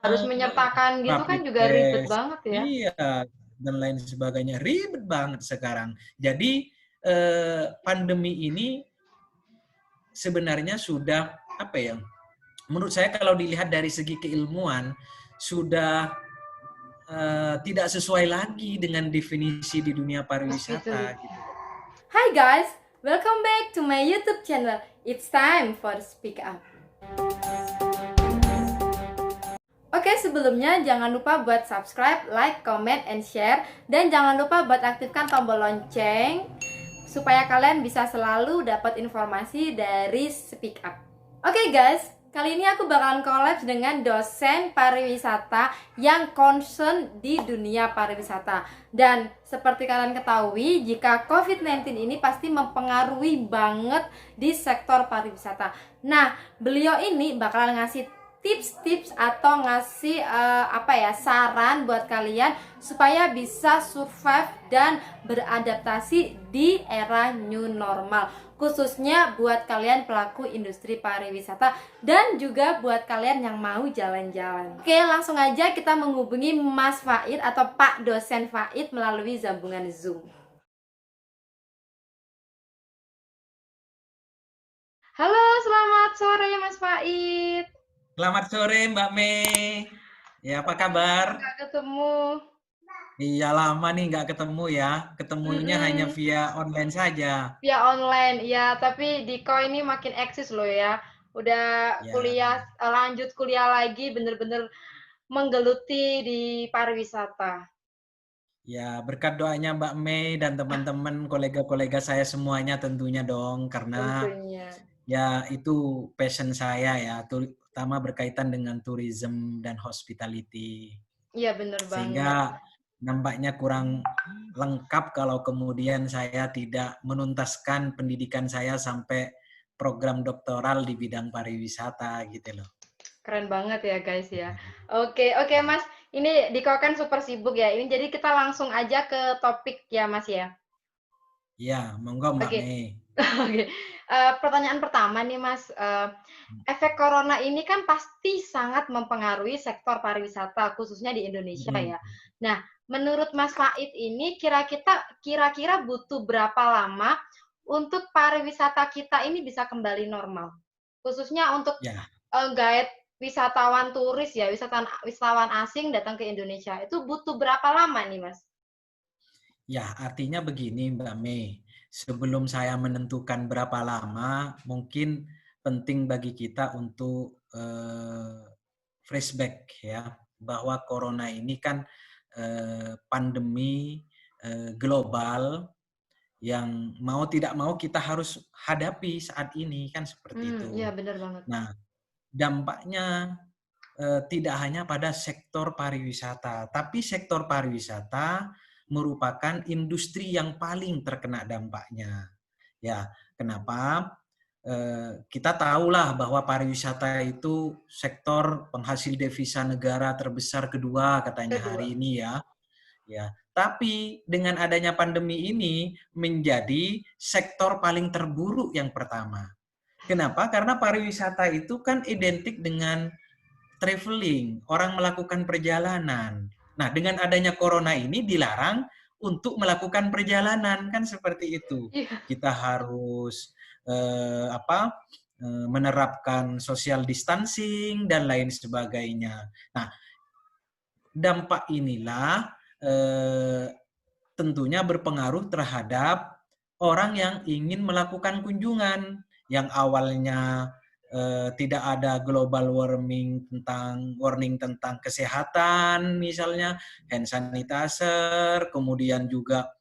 harus menyertakan gitu rapid kan juga ribet test, banget ya. iya, dan lain sebagainya. Ribet banget sekarang. Jadi pandemi ini sebenarnya sudah apa ya? Menurut saya kalau dilihat dari segi keilmuan sudah tidak sesuai lagi dengan definisi di dunia pariwisata gitu. Hi guys, welcome back to my YouTube channel. It's time for Speak Up. Oke, sebelumnya jangan lupa buat subscribe, like, comment, and share. Dan jangan lupa buat aktifkan tombol lonceng supaya kalian bisa selalu dapat informasi dari Speak Up. Oke guys, kali ini aku bakalan collab dengan dosen pariwisata yang concern di dunia pariwisata. Dan seperti kalian ketahui, jika COVID-19 ini pasti mempengaruhi banget di sektor pariwisata. Nah, beliau ini bakalan ngasih tips-tips atau ngasih saran buat kalian supaya bisa survive dan beradaptasi di era new normal, khususnya buat kalian pelaku industri pariwisata dan juga buat kalian yang mau jalan-jalan. Oke, langsung aja kita menghubungi Mas Faid atau Pak Dosen Faid melalui sambungan Zoom. Halo, selamat sore Mas Faid. Selamat sore Mbak Mei. Ya, apa kabar? Nggak ketemu. Iya, lama nih nggak ketemu ya. Ketemunya hanya via online saja. Via online, ya. Tapi Diko ini makin eksis loh ya. Udah Ya, lanjut kuliah lagi, bener-bener menggeluti di pariwisata. ya berkat doanya Mbak Mei dan teman-teman kolega-kolega saya semuanya tentunya dong, karena Tentunya. ya itu passion saya ya, terutama berkaitan dengan tourism dan hospitality. Iya, bener banget. Sehingga nampaknya kurang lengkap kalau kemudian saya tidak menuntaskan pendidikan saya sampai program doktoral di bidang pariwisata gitu loh. Keren banget ya guys ya. Oke Mas, ini Diko kan super sibuk ya. Ini jadi kita langsung aja ke topik ya Mas ya. Iya, monggo Mbak Oke. Mei. Oke. Pertanyaan pertama nih Mas, efek corona ini kan pasti sangat mempengaruhi sektor pariwisata khususnya di Indonesia ya. Nah, menurut Mas Faid ini kira-kira butuh berapa lama untuk pariwisata kita ini bisa kembali normal? Khususnya untuk Ya, guide wisatawan turis ya, wisatawan asing datang ke Indonesia. Itu butuh berapa lama nih, Mas? ya artinya begini Mbak Mei. Sebelum saya menentukan berapa lama, mungkin penting bagi kita untuk flashback ya, bahwa corona ini kan pandemi global yang mau tidak mau kita harus hadapi saat ini kan seperti itu. Iya benar banget. Nah, dampaknya tidak hanya pada sektor pariwisata, tapi sektor pariwisata merupakan industri yang paling terkena dampaknya. Ya, kenapa? Kita tahulah bahwa pariwisata itu sektor penghasil devisa negara terbesar kedua katanya hari ini ya. Ya, tapi dengan adanya pandemi ini menjadi sektor paling terburuk yang pertama. Kenapa? Karena pariwisata itu kan identik dengan traveling, orang melakukan perjalanan. Nah, dengan adanya corona ini dilarang untuk melakukan perjalanan, kan seperti itu. Kita harus menerapkan social distancing dan lain sebagainya. Nah, dampak inilah tentunya berpengaruh terhadap orang yang ingin melakukan kunjungan yang awalnya tidak ada global warming tentang kesehatan, misalnya hand sanitizer, kemudian juga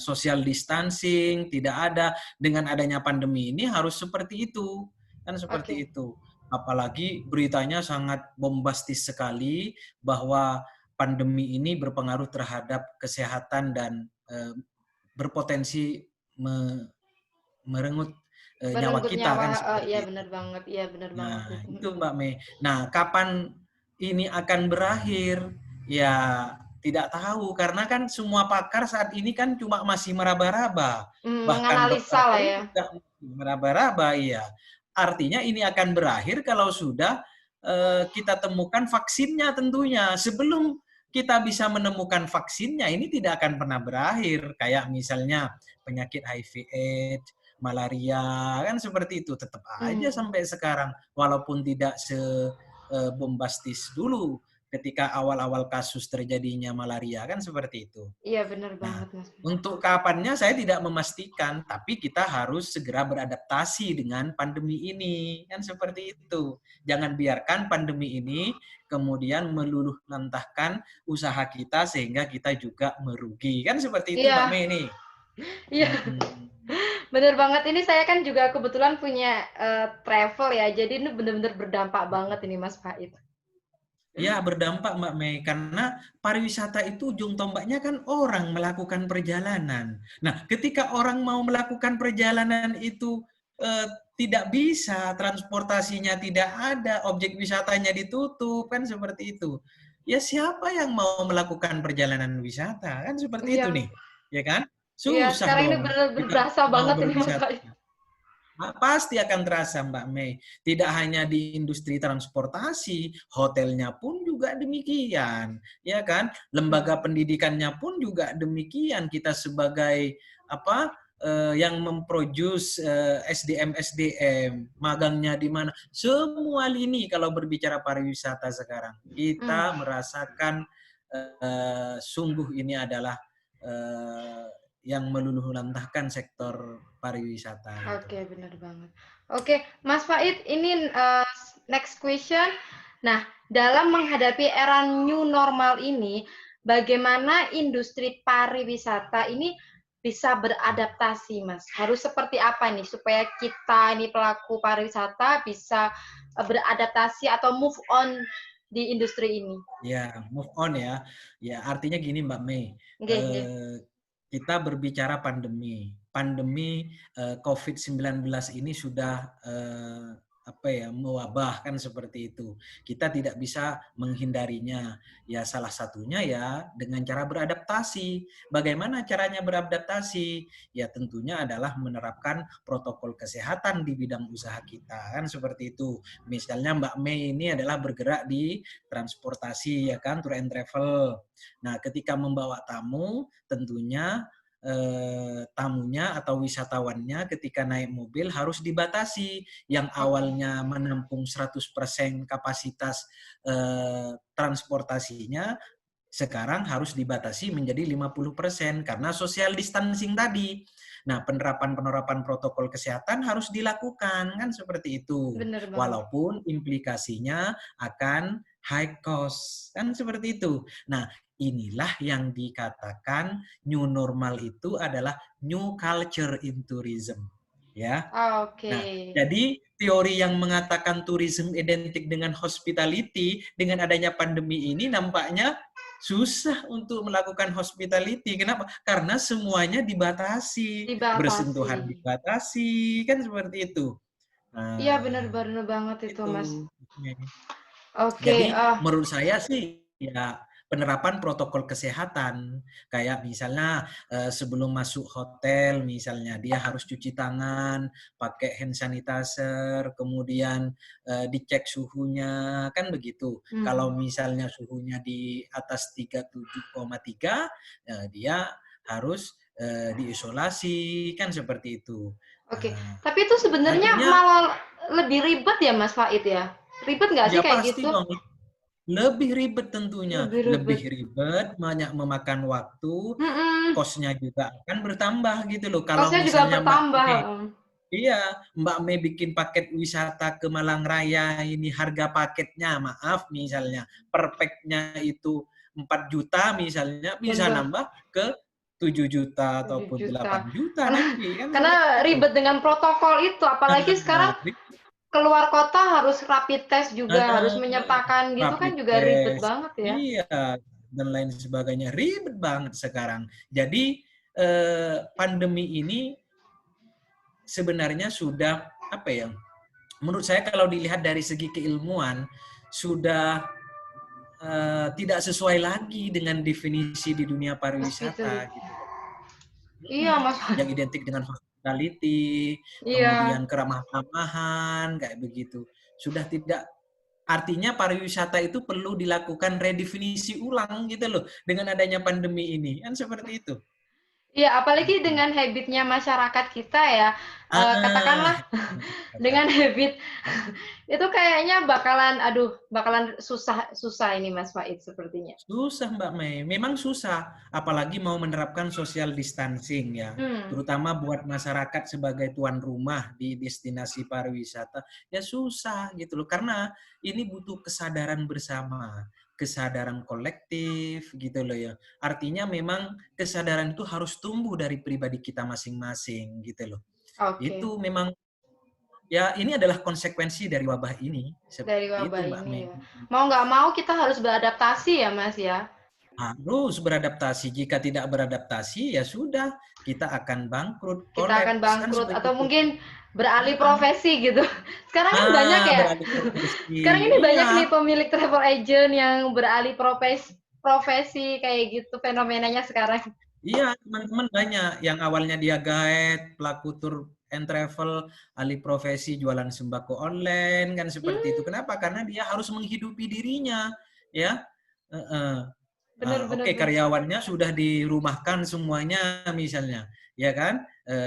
social distancing tidak ada. Dengan adanya pandemi ini harus seperti itu, kan seperti itu. Apalagi beritanya sangat bombastis sekali bahwa pandemi ini berpengaruh terhadap kesehatan dan berpotensi merenggut nyawa kita kan seperti Iya itu. benar banget. Iya benar banget. Nah, itu Mbak Mei. Nah, kapan ini akan berakhir? Ya, tidak tahu karena kan semua pakar saat ini kan cuma masih meraba-raba. Bahkan dokter Menganalisa lah pun ya. juga meraba-raba, iya. Artinya ini akan berakhir kalau sudah kita temukan vaksinnya tentunya. Sebelum kita bisa menemukan vaksinnya, ini tidak akan pernah berakhir. Kayak misalnya penyakit HIV/AIDS, malaria, kan seperti itu. Tetap aja sampai sekarang, walaupun tidak bombastis dulu ketika awal-awal kasus terjadinya malaria, kan seperti itu. Iya, benar Nah, banget, Mas. untuk kapannya saya tidak memastikan, tapi kita harus segera beradaptasi dengan pandemi ini, kan seperti itu. Jangan biarkan pandemi ini kemudian meluluh lantahkan usaha kita sehingga kita juga merugi, kan seperti itu, Mbak Iya, Mei ini. iya. Bener banget. Ini saya kan juga kebetulan punya travel ya, jadi ini benar-benar berdampak banget ini Mas Faid. Ya, berdampak Mbak Mei, karena pariwisata itu ujung tombaknya kan orang melakukan perjalanan. Nah, ketika orang mau melakukan perjalanan itu tidak bisa, transportasinya tidak ada, objek wisatanya ditutup, kan seperti itu. Ya siapa yang mau melakukan perjalanan wisata? Kan seperti itu Iya, nih, ya kan? iya. Susah Sekarang ini dong benar-benar kita berasa mau banget ini Mas berwisata. Faid. Pasti akan terasa Mbak Mei. Tidak hanya di industri transportasi, hotelnya pun juga demikian, ya kan? Lembaga pendidikannya pun juga demikian. Kita sebagai yang memproduce SDM, magangnya di mana? Semua lini kalau berbicara pariwisata sekarang. Kita merasakan sungguh ini adalah yang meluluh lantahkan sektor pariwisata. Oke, benar banget. Oke, Mas Faid, ini next question. Nah, dalam menghadapi era new normal ini, bagaimana industri pariwisata ini bisa beradaptasi, Mas? Harus seperti apa nih supaya kita ini pelaku pariwisata bisa beradaptasi atau move on di industri ini? Ya, move on ya. Ya, artinya gini Mbak Mei. Oke, oke. Kita berbicara pandemi. Pandemi COVID-19 ini sudah mewabah kan seperti itu. Kita tidak bisa menghindarinya. Ya salah satunya ya dengan cara beradaptasi. Bagaimana caranya beradaptasi? Ya tentunya adalah menerapkan protokol kesehatan di bidang usaha kita kan seperti itu. Misalnya Mbak Mei ini adalah bergerak di transportasi ya kan, tour and travel. Nah, ketika membawa tamu tentunya tamunya atau wisatawannya ketika naik mobil harus dibatasi. Yang awalnya menampung 100% kapasitas transportasinya, sekarang harus dibatasi menjadi 50% karena social distancing tadi. Nah, penerapan protokol kesehatan harus dilakukan, kan seperti itu. Bener banget. Walaupun implikasinya akan high cost, kan seperti itu. Nah, inilah yang dikatakan new normal itu adalah new culture in tourism. Ya. Oke. Nah, jadi teori yang mengatakan tourism identik dengan hospitality dengan adanya pandemi ini nampaknya susah untuk melakukan hospitality. Kenapa? Karena semuanya dibatasi. Bersentuhan dibatasi, kan seperti itu. Nah, iya, benar-benar banget itu, Mas. Oke. Jadi menurut saya sih ya penerapan protokol kesehatan kayak misalnya sebelum masuk hotel misalnya dia harus cuci tangan, pakai hand sanitizer, kemudian dicek suhunya kan begitu. Kalau misalnya suhunya di atas 37,3 dia harus diisolasi kan seperti itu. Oke, tapi itu sebenarnya malah lebih ribet ya Mas Faid ya? Ribet nggak sih kayak pasti gitu? Dong. Lebih ribet tentunya, lebih ribet, banyak memakan waktu, kosnya juga akan bertambah gitu loh. Kalau Kosnya misalnya juga bertambah. Mbak Mei bikin paket wisata ke Malang Raya ini harga paketnya, maaf misalnya, per packnya itu 4 juta misalnya, bisa nambah ke 7 juta ataupun 8 juta nanti. Karena ribet dengan protokol itu, apalagi sekarang keluar kota harus rapid test juga, harus menyertakan gitu kan juga ribet banget ya. Iya, dan lain sebagainya. Ribet banget sekarang. Jadi pandemi ini sebenarnya sudah menurut saya kalau dilihat dari segi keilmuan sudah tidak sesuai lagi dengan definisi di dunia pariwisata gitu. Iya, Mas. Yang identik dengan hospitality, kemudian keramah-tamahan kayak begitu. Sudah tidak Artinya pariwisata itu perlu dilakukan redefinisi ulang gitu loh dengan adanya pandemi ini. Kan seperti itu. Iya, apalagi dengan habitnya masyarakat kita ya, katakanlah dengan habit itu kayaknya bakalan susah ini Mas Faid sepertinya. Susah Mbak Mei, memang susah. Apalagi mau menerapkan social distancing ya. Terutama buat masyarakat sebagai tuan rumah di destinasi pariwisata. Ya susah gitu loh. Karena ini butuh kesadaran bersama. Kesadaran kolektif gitu loh ya. Artinya memang kesadaran itu harus tumbuh dari pribadi kita masing-masing gitu loh. Itu memang ya ini adalah konsekuensi dari wabah ini. Dari wabah itu, Mbak ini ya. Mau nggak mau kita harus beradaptasi ya Mas ya. Harus beradaptasi. Jika tidak beradaptasi ya sudah kita akan bangkrut. Kita akan bangkrut atau mungkin beralih profesi gitu. Sekarang kan banyak ya. Sekarang ini banyak nih pemilik travel agent yang beralih profesi kayak gitu fenomenanya sekarang. Iya, teman-teman banyak yang awalnya dia guide, pelaku tour and travel, alih profesi jualan sembako online kan seperti itu. Kenapa? Karena dia harus menghidupi dirinya, ya. Oke, karyawannya sudah dirumahkan semuanya misalnya, ya kan?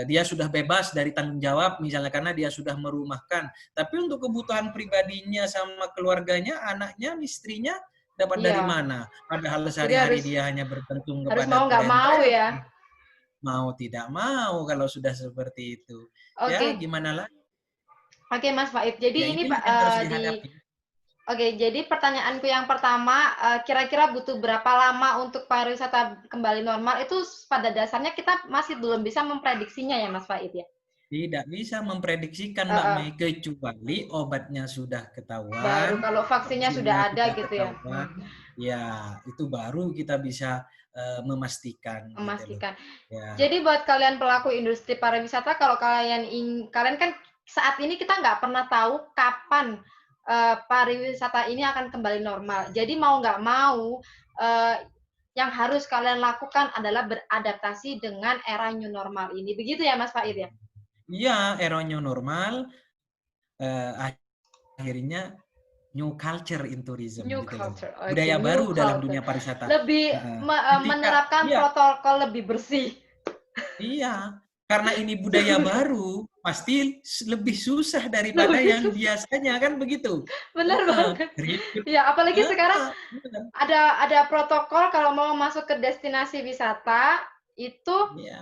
Dia sudah bebas dari tanggung jawab misalnya karena dia sudah merumahkan. Tapi untuk kebutuhan pribadinya sama keluarganya, anaknya, istrinya dapat dari mana? Padahal sehari-hari dia hanya bergantung kepada harus mau nggak mau ya. Mau tidak mau kalau sudah seperti itu. Ya, gimana lagi? Oke, Mas Faid. Jadi ya, ini Pak Oke, jadi pertanyaanku yang pertama, kira-kira butuh berapa lama untuk pariwisata kembali normal? Itu pada dasarnya kita masih belum bisa memprediksinya ya, Mas Faid ya? Tidak bisa memprediksikan, Mbak Mei, kecuali obatnya sudah ketahuan. Baru kalau vaksinnya sudah ada gitu ya? Ya, itu baru kita bisa memastikan. Memastikan. Gitu ya. Jadi buat kalian pelaku industri pariwisata, kalau kalian kan saat ini kita nggak pernah tahu kapan pariwisata ini akan kembali normal. Jadi mau nggak mau, yang harus kalian lakukan adalah beradaptasi dengan era new normal ini. Begitu ya, Mas Faid ya? Iya, era new normal. Akhirnya new culture in tourism. New culture. Okay. Budaya baru dalam dunia pariwisata. Lebih menerapkan protokol lebih bersih. Iya. Karena ini budaya baru, pasti lebih susah daripada yang biasanya, kan begitu? Benar banget. Ya, apalagi sekarang ada protokol kalau mau masuk ke destinasi wisata, itu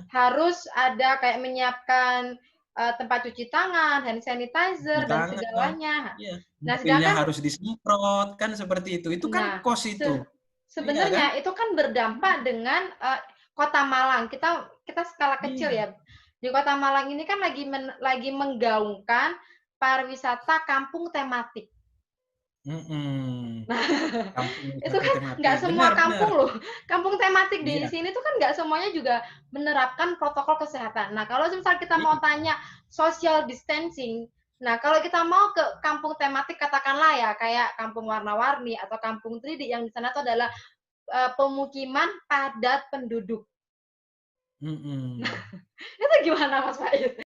harus ada kayak menyiapkan tempat cuci tangan, hand sanitizer, dan segalanya. Nah, sedangkan harus disemprot, kan seperti itu. Itu kan kos itu. Sebenarnya itu kan berdampak dengan Kota Malang. Kita skala kecil ya. Di Kota Malang ini kan lagi menggaungkan pariwisata kampung tematik. Nah, itu kan nggak semua kampung loh. Kampung tematik di sini tuh kan nggak semuanya juga menerapkan protokol kesehatan. Nah, kalau misalnya kita mau tanya social distancing, nah kalau kita mau ke kampung tematik katakanlah ya kayak kampung warna-warni atau kampung 3D yang di sana itu adalah pemukiman padat penduduk. Itu gimana Mas Faid?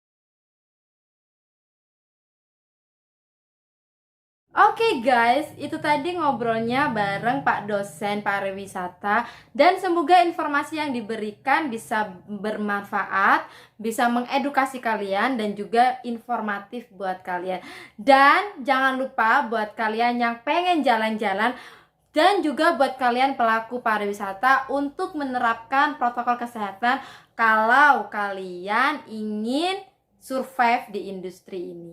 Oke guys, itu tadi ngobrolnya bareng Pak dosen pariwisata, dan semoga informasi yang diberikan bisa bermanfaat, bisa mengedukasi kalian dan juga informatif buat kalian. Dan jangan lupa buat kalian yang pengen jalan-jalan dan juga buat kalian pelaku pariwisata untuk menerapkan protokol kesehatan kalau kalian ingin survive di industri ini.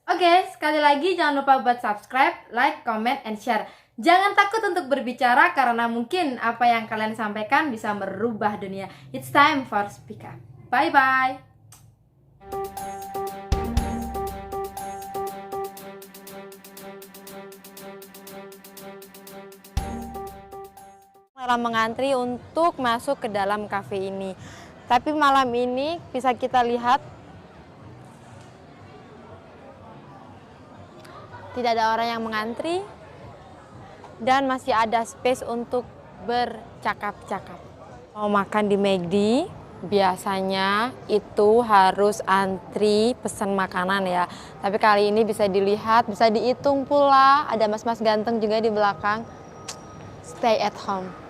Oke, sekali lagi jangan lupa buat subscribe, like, comment, and share. Jangan takut untuk berbicara karena mungkin apa yang kalian sampaikan bisa merubah dunia. It's time for speak up. Bye-bye. Malam mengantri untuk masuk ke dalam kafe ini. Tapi malam ini bisa kita lihat tidak ada orang yang mengantri dan masih ada space untuk bercakap-cakap. Mau makan di McD biasanya itu harus antri pesan makanan ya. Tapi kali ini bisa dilihat, bisa dihitung pula. Ada mas-mas ganteng juga di belakang. Stay at home.